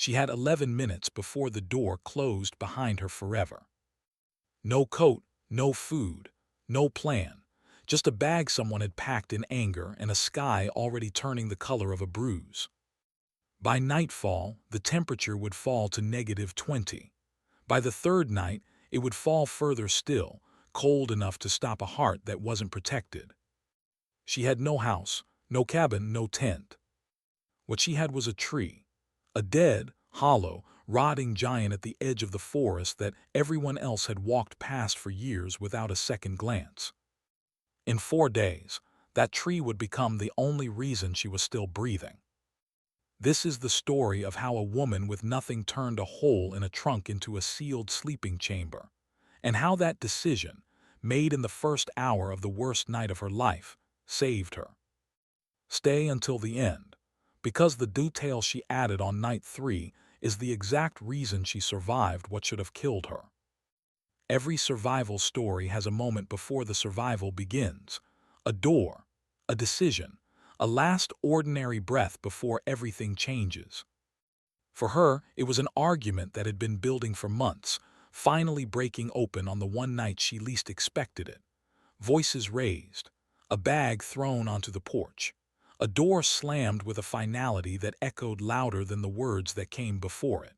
She had 11 minutes before the door closed behind her forever. No coat, no food, no plan, just a bag someone had packed in anger and a sky already turning the color of a bruise. By nightfall, the temperature would fall to -20. By the third night, it would fall further still, cold enough to stop a heart that wasn't protected. She had no house, no cabin, no tent. What she had was a tree, a dead, hollow, rotting giant at the edge of the forest that everyone else had walked past for years without a second glance. In 4 days, that tree would become the only reason she was still breathing. This is the story of how a woman with nothing turned a hole in a trunk into a sealed sleeping chamber, and how that decision, made in the first hour of the worst night of her life, saved her. Stay until the end, because the detail she added on night 3 is the exact reason she survived what should have killed her. Every survival story has a moment before the survival begins, a door, a decision, a last ordinary breath before everything changes. For her, it was an argument that had been building for months, finally breaking open on the one night she least expected it. Voices raised, a bag thrown onto the porch, a door slammed with a finality that echoed louder than the words that came before it.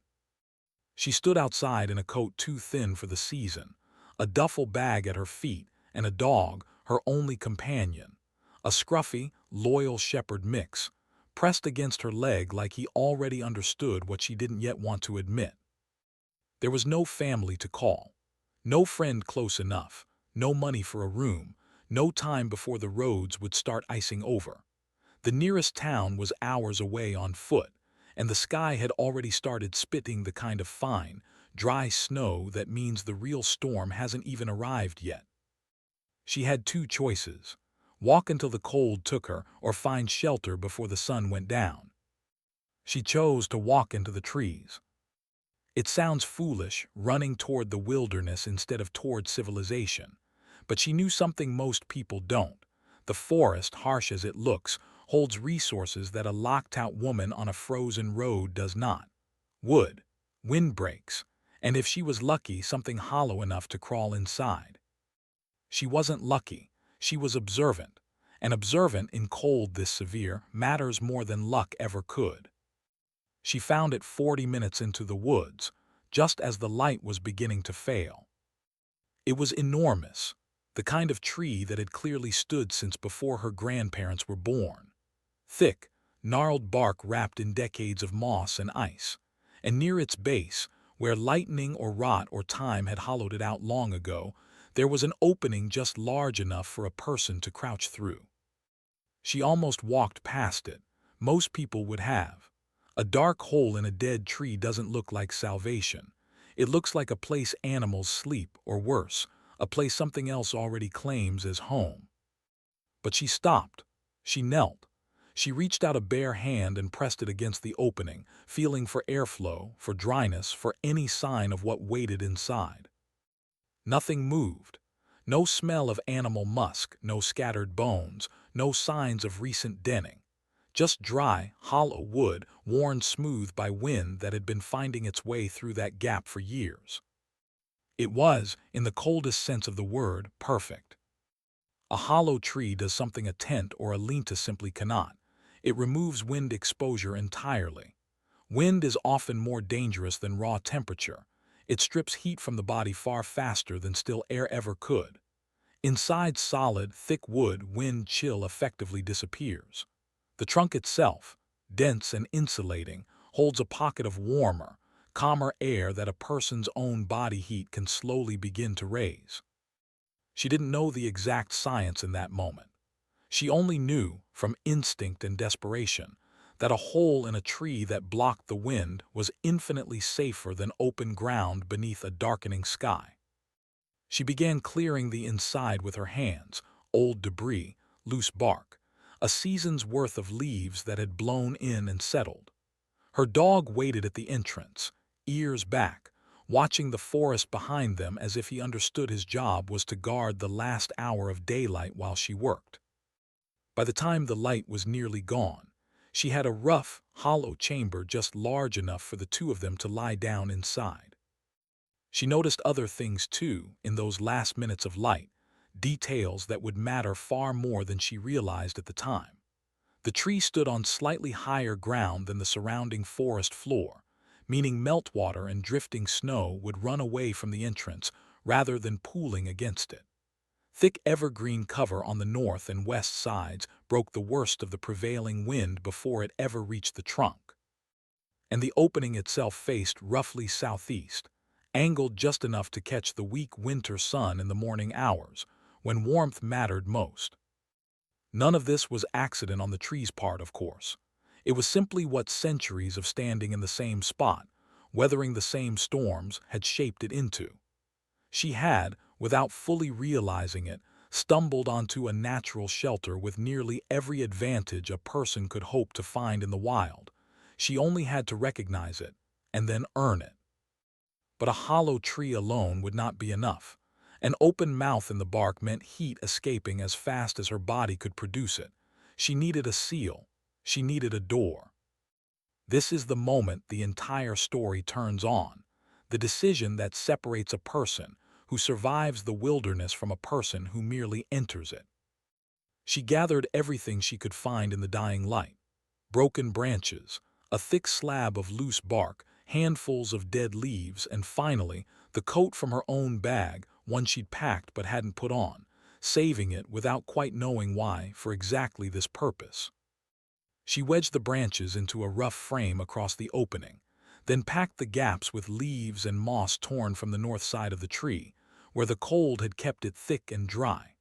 She stood outside in a coat too thin for the season, a duffel bag at her feet, and a dog, her only companion, a scruffy, loyal shepherd mix, pressed against her leg like he already understood what she didn't yet want to admit. There was no family to call, no friend close enough, no money for a room, no time before the roads would start icing over. The nearest town was hours away on foot, and the sky had already started spitting the kind of fine, dry snow that means the real storm hasn't even arrived yet. She had two choices: walk until the cold took her or find shelter before the sun went down. She chose to walk into the trees. It sounds foolish, running toward the wilderness instead of toward civilization, but she knew something most people don't. The forest, harsh as it looks, holds resources that a locked-out woman on a frozen road does not. Wood, windbreaks, and if she was lucky, something hollow enough to crawl inside. She wasn't lucky, she was observant, and observant in cold this severe matters more than luck ever could. She found it 40 minutes into the woods, just as the light was beginning to fail. It was enormous, the kind of tree that had clearly stood since before her grandparents were born. Thick, gnarled bark wrapped in decades of moss and ice, and near its base, where lightning or rot or time had hollowed it out long ago, there was an opening just large enough for a person to crouch through. She almost walked past it. Most people would have. A dark hole in a dead tree doesn't look like salvation. It looks like a place animals sleep, or worse, a place something else already claims as home. But she stopped. She knelt. She reached out a bare hand and pressed it against the opening, feeling for airflow, for dryness, for any sign of what waited inside. Nothing moved. No smell of animal musk, no scattered bones, no signs of recent denning. Just dry, hollow wood, worn smooth by wind that had been finding its way through that gap for years. It was, in the coldest sense of the word, perfect. A hollow tree does something a tent or a lean-to simply cannot. It removes wind exposure entirely. Wind is often more dangerous than raw temperature. It strips heat from the body far faster than still air ever could. Inside solid, thick wood, wind chill effectively disappears. The trunk itself, dense and insulating, holds a pocket of warmer, calmer air that a person's own body heat can slowly begin to raise. She didn't know the exact science in that moment. She only knew, from instinct and desperation, that a hole in a tree that blocked the wind was infinitely safer than open ground beneath a darkening sky. She began clearing the inside with her hands, old debris, loose bark, a season's worth of leaves that had blown in and settled. Her dog waited at the entrance, ears back, watching the forest behind them as if he understood his job was to guard the last hour of daylight while she worked. By the time the light was nearly gone, She had a rough, hollow chamber just large enough for the two of them to lie down inside. She noticed other things too in those last minutes of light, details that would matter far more than she realized at the time. The tree stood on slightly higher ground than the surrounding forest floor, meaning meltwater and drifting snow would run away from the entrance rather than pooling against it. Thick evergreen cover on the north and west sides broke the worst of the prevailing wind before it ever reached the trunk. And the opening itself faced roughly southeast, angled just enough to catch the weak winter sun in the morning hours, when warmth mattered most. None of this was accident on the tree's part, of course. It was simply what centuries of standing in the same spot, weathering the same storms, had shaped it into. She had, without fully realizing it, stumbled onto a natural shelter with nearly every advantage a person could hope to find in the wild. She only had to recognize it, and then earn it. But a hollow tree alone would not be enough. An open mouth in the bark meant heat escaping as fast as her body could produce it. She needed a seal. She needed a door. This is the moment the entire story turns on, the decision that separates a person who survives the wilderness from a person who merely enters it. She gathered everything she could find in the dying light: broken branches, a thick slab of loose bark, handfuls of dead leaves, and finally, the coat from her own bag, one she'd packed but hadn't put on, saving it without quite knowing why for exactly this purpose. She wedged the branches into a rough frame across the opening, then packed the gaps with leaves and moss torn from the north side of the tree, where the cold had kept it thick and dry.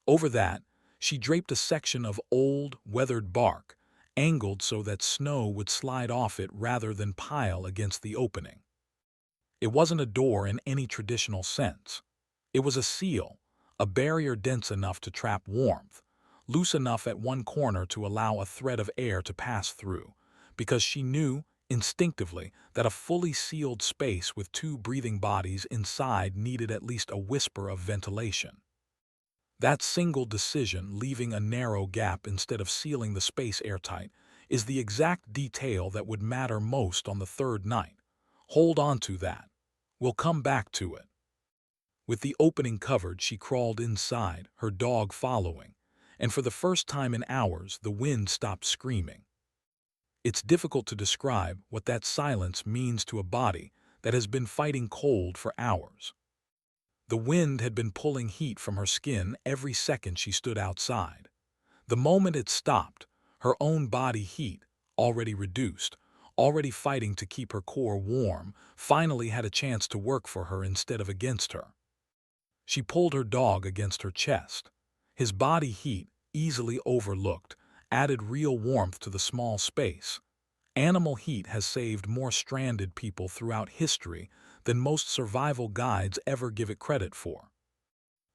Over that, she draped a section of old, weathered bark, angled so that snow would slide off it rather than pile against the opening. It wasn't a door in any traditional sense. It was a seal, a barrier dense enough to trap warmth, loose enough at one corner to allow a thread of air to pass through, because she knew, instinctively, that a fully sealed space with two breathing bodies inside needed at least a whisper of ventilation. That single decision, leaving a narrow gap instead of sealing the space airtight, is the exact detail that would matter most on the third night. Hold on to that. We'll come back to it. With the opening covered, she crawled inside, her dog following, and for the first time in hours, the wind stopped screaming. It's difficult to describe what that silence means to a body that has been fighting cold for hours. The wind had been pulling heat from her skin every second she stood outside. The moment it stopped, her own body heat, already reduced, already fighting to keep her core warm, finally had a chance to work for her instead of against her. She pulled her dog against her chest. His body heat, easily overlooked, added real warmth to the small space. Animal heat has saved more stranded people throughout history than most survival guides ever give it credit for.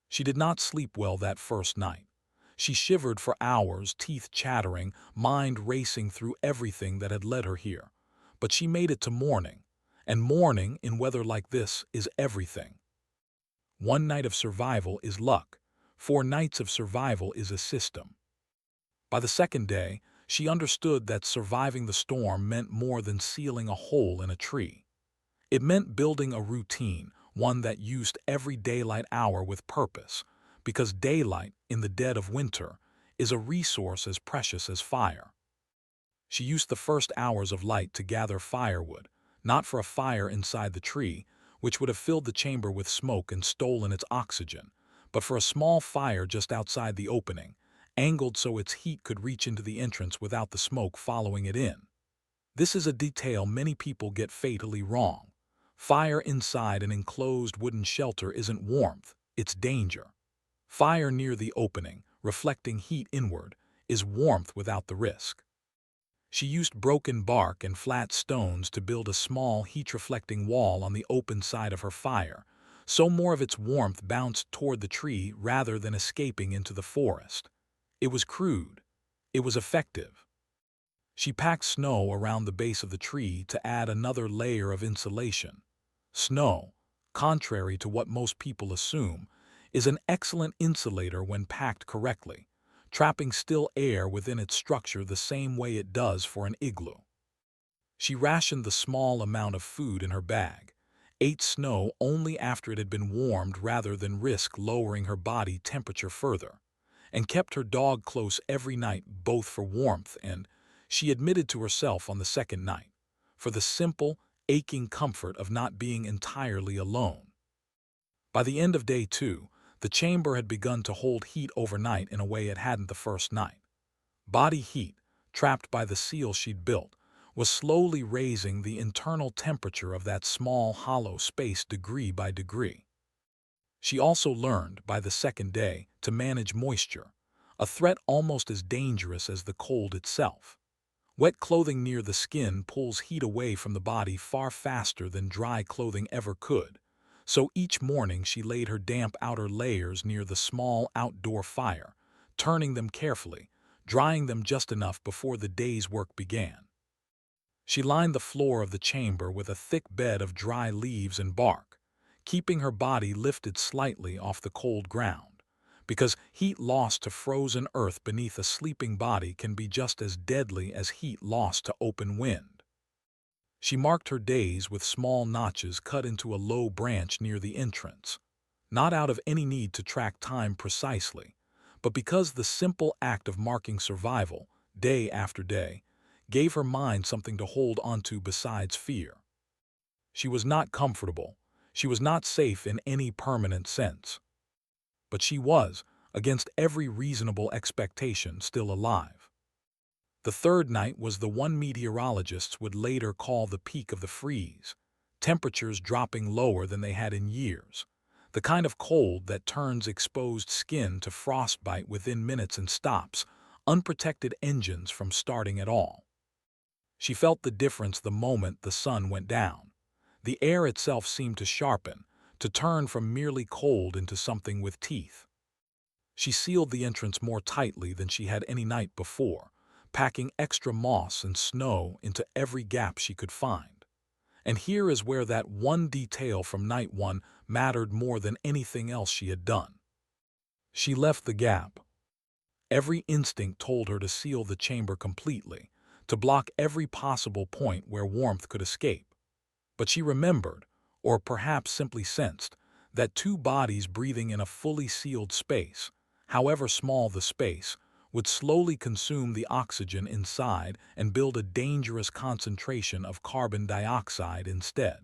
She did not sleep well that first night. She shivered for hours, teeth chattering, mind racing through everything that had led her here. But she made it to morning, and morning in weather like this is everything. One night of survival is luck. 4 nights of survival is a system. By the second day, she understood that surviving the storm meant more than sealing a hole in a tree. It meant building a routine, one that used every daylight hour with purpose, because daylight, in the dead of winter, is a resource as precious as fire. She used the first hours of light to gather firewood, not for a fire inside the tree, which would have filled the chamber with smoke and stolen its oxygen, but for a small fire just outside the opening, angled so its heat could reach into the entrance without the smoke following it in. This is a detail many people get fatally wrong. Fire inside an enclosed wooden shelter isn't warmth, it's danger. Fire near the opening, reflecting heat inward, is warmth without the risk. She used broken bark and flat stones to build a small heat-reflecting wall on the open side of her fire, so more of its warmth bounced toward the tree rather than escaping into the forest. It was crude. It was effective. She packed snow around the base of the tree to add another layer of insulation. Snow, contrary to what most people assume, is an excellent insulator when packed correctly, trapping still air within its structure the same way it does for an igloo. She rationed the small amount of food in her bag, ate snow only after it had been warmed rather than risk lowering her body temperature further, and kept her dog close every night both for warmth and, she admitted to herself on the second night, for the simple, aching comfort of not being entirely alone. By the end of day 2, the chamber had begun to hold heat overnight in a way it hadn't the first night. Body heat, trapped by the seal she'd built, was slowly raising the internal temperature of that small, hollow space degree by degree. She also learned, by the second day, to manage moisture, a threat almost as dangerous as the cold itself. Wet clothing near the skin pulls heat away from the body far faster than dry clothing ever could, so each morning she laid her damp outer layers near the small outdoor fire, turning them carefully, drying them just enough before the day's work began. She lined the floor of the chamber with a thick bed of dry leaves and bark, keeping her body lifted slightly off the cold ground, because heat lost to frozen earth beneath a sleeping body can be just as deadly as heat lost to open wind. She marked her days with small notches cut into a low branch near the entrance, not out of any need to track time precisely, but because the simple act of marking survival, day after day, gave her mind something to hold onto besides fear. She was not comfortable. She was not safe in any permanent sense. But she was, against every reasonable expectation, still alive. The third night was the one meteorologists would later call the peak of the freeze, temperatures dropping lower than they had in years, the kind of cold that turns exposed skin to frostbite within minutes and stops unprotected engines from starting at all. She felt the difference the moment the sun went down. The air itself seemed to sharpen, to turn from merely cold into something with teeth. She sealed the entrance more tightly than she had any night before, packing extra moss and snow into every gap she could find. And here is where that one detail from night 1 mattered more than anything else she had done. She left the gap. Every instinct told her to seal the chamber completely, to block every possible point where warmth could escape. But she remembered, or perhaps simply sensed, that two bodies breathing in a fully sealed space, however small the space, would slowly consume the oxygen inside and build a dangerous concentration of carbon dioxide instead.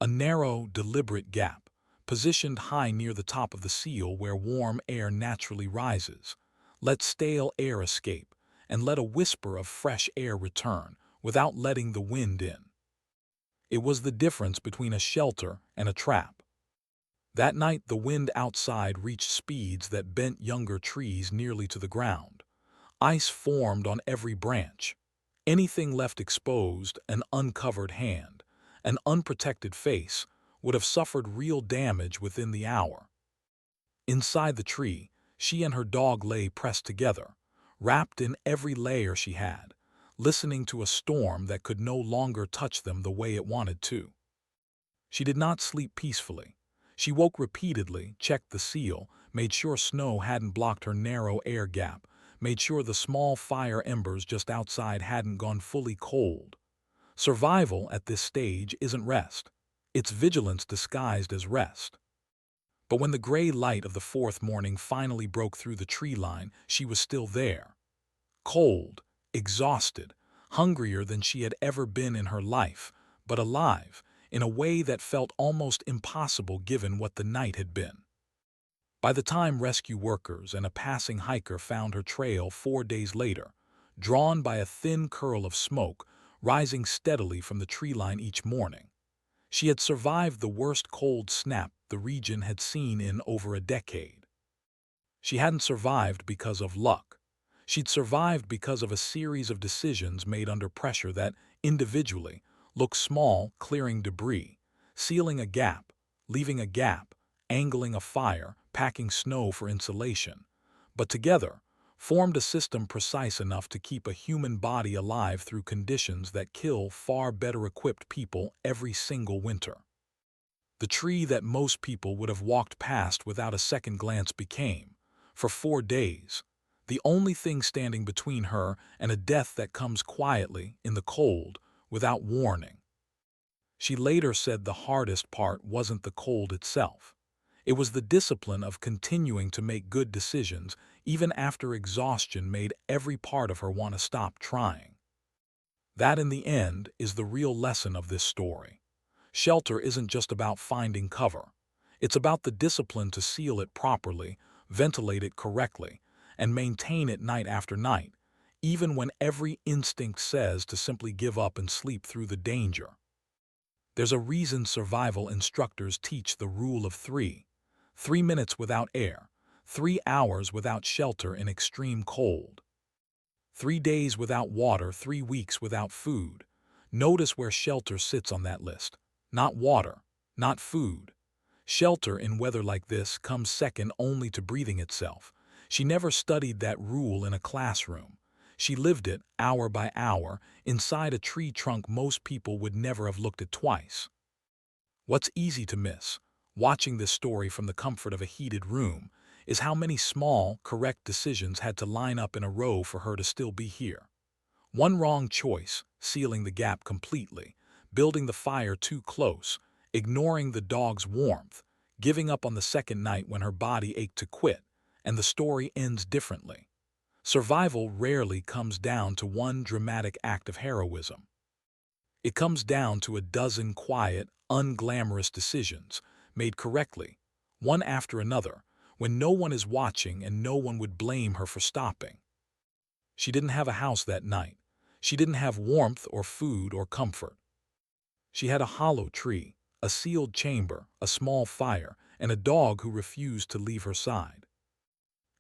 A narrow, deliberate gap, positioned high near the top of the seal where warm air naturally rises, let stale air escape, and let a whisper of fresh air return without letting the wind in. It was the difference between a shelter and a trap. That night the wind outside reached speeds that bent younger trees nearly to the ground. Ice formed on every branch. Anything left exposed, an uncovered hand, an unprotected face, would have suffered real damage within the hour. Inside the tree, she and her dog lay pressed together, wrapped in every layer she had, listening to a storm that could no longer touch them the way it wanted to. She did not sleep peacefully. She woke repeatedly, checked the seal, made sure snow hadn't blocked her narrow air gap, made sure the small fire embers just outside hadn't gone fully cold. Survival at this stage isn't rest. It's vigilance disguised as rest. But when the gray light of the fourth morning finally broke through the tree line, she was still there. Cold, exhausted, hungrier than she had ever been in her life, but alive, in a way that felt almost impossible given what the night had been. By the time rescue workers and a passing hiker found her trail 4 days later, drawn by a thin curl of smoke rising steadily from the tree line each morning, she had survived the worst cold snap the region had seen in over a decade. She hadn't survived because of luck. She'd survived because of a series of decisions made under pressure that, individually, looked small, clearing debris, sealing a gap, leaving a gap, angling a fire, packing snow for insulation, but together formed a system precise enough to keep a human body alive through conditions that kill far better equipped people every single winter. The tree that most people would have walked past without a second glance became, for 4 days, the only thing standing between her and a death that comes quietly, in the cold, without warning. She later said the hardest part wasn't the cold itself. It was the discipline of continuing to make good decisions even after exhaustion made every part of her want to stop trying. That, in the end, is the real lesson of this story. Shelter isn't just about finding cover. It's about the discipline to seal it properly, ventilate it correctly, and maintain it night after night, even when every instinct says to simply give up and sleep through the danger. There's a reason survival instructors teach the rule of 3. 3 minutes without air, 3 hours without shelter in extreme cold, 3 days without water, 3 weeks without food. Notice where shelter sits on that list. Not water, not food. Shelter in weather like this comes second only to breathing itself. She never studied that rule in a classroom. She lived it, hour by hour, inside a tree trunk most people would never have looked at twice. What's easy to miss, watching this story from the comfort of a heated room, is how many small, correct decisions had to line up in a row for her to still be here. One wrong choice, sealing the gap completely, building the fire too close, ignoring the dog's warmth, giving up on the second night when her body ached to quit, and the story ends differently. Survival rarely comes down to one dramatic act of heroism. It comes down to a dozen quiet, unglamorous decisions, made correctly, one after another, when no one is watching and no one would blame her for stopping. She didn't have a house that night. She didn't have warmth or food or comfort. She had a hollow tree, a sealed chamber, a small fire, and a dog who refused to leave her side.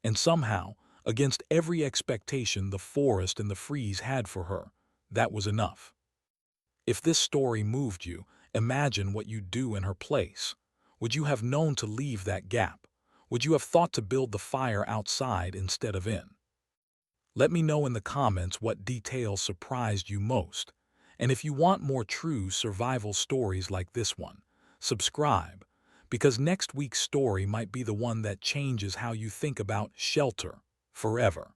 And somehow, against every expectation the forest and the freeze had for her, that was enough. If this story moved you, imagine what you'd do in her place. Would you have known to leave that gap? Would you have thought to build the fire outside instead of in? Let me know in the comments what details surprised you most. And if you want more true survival stories like this one, subscribe, because next week's story might be the one that changes how you think about shelter forever.